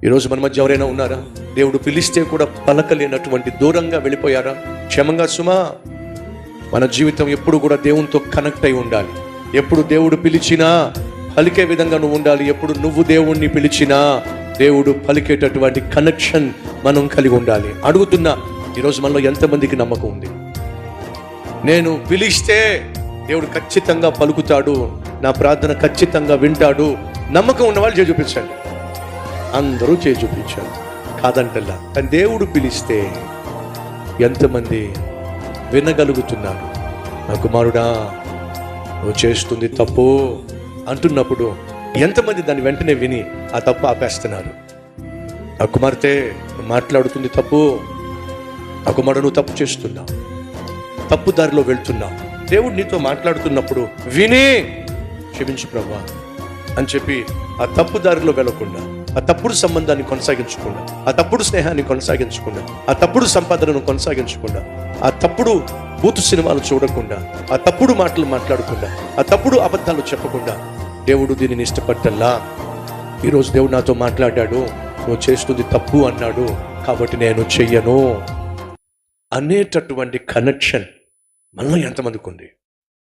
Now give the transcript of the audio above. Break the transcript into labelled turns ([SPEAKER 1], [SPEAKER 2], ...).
[SPEAKER 1] ఈరోజు మన మధ్య ఎవరైనా ఉన్నారా? దేవుడు పిలిస్తే కూడా పలకలేనటువంటి దూరంగా వెళ్ళిపోయారా? క్షేమంగా సుమా, మన జీవితం ఎప్పుడు కూడా దేవునితో కనెక్ట్ అయి ఉండాలి. ఎప్పుడు దేవుడు పిలిచినా పలికే విధంగా నువ్వు ఉండాలి. ఎప్పుడు నువ్వు దేవుణ్ణి పిలిచినా దేవుడు పలికేటటువంటి కనెక్షన్ మనం కలిగి ఉండాలి. అడుగుతున్నా, ఈరోజు మనలో ఎంతమందికి నమ్మకం ఉంది? నేను పిలిస్తే దేవుడు ఖచ్చితంగా పలుకుతాడు, నా ప్రార్థన ఖచ్చితంగా వింటాడు. నమ్మకం ఉన్నవాళ్ళు చేయి చూపించండి. అందరూ చేయి చూపించారు, కాదంటల్లా. కానీ దేవుడు పిలిస్తే ఎంతమంది వినగలుగుతున్నారు? నా కుమారుడా, నువ్వు చేస్తుంది తప్పు అంటున్నప్పుడు ఎంతమంది దాన్ని వెంటనే విని ఆ తప్పు ఆపేస్తున్నారు? నా కుమార్తె మాట్లాడుతుంది తప్పు, నా కుమారుడు నువ్వు తప్పు చేస్తున్నావు, తప్పు దారిలో వెళ్తున్నావు. దేవుడు నీతో మాట్లాడుతున్నప్పుడు విని క్షమించు ప్రభువా అని చెప్పి ఆ తప్పు దారిలో వెళ్ళకుండా, ఆ తప్పుడు సంబంధాన్ని కొనసాగించకుండా, ఆ తప్పుడు స్నేహాన్ని కొనసాగించకుండా, ఆ తప్పుడు సంపాదనను కొనసాగించకుండా, ఆ తప్పుడు బూతు సినిమాలు చూడకుండా, ఆ తప్పుడు మాటలు మాట్లాడకుండా, ఆ తప్పుడు అబద్ధాలు చెప్పకుండా దేవుడు దీనిని ఇష్టపడ్డల్లా. ఈరోజు దేవుడు నాతో మాట్లాడాడు, నువ్వు చేస్తుంది తప్పు అన్నాడు, కాబట్టి నేను చెయ్యను అనేటటువంటి కనెక్షన్ మనలో ఎంతమందికి ఉంది?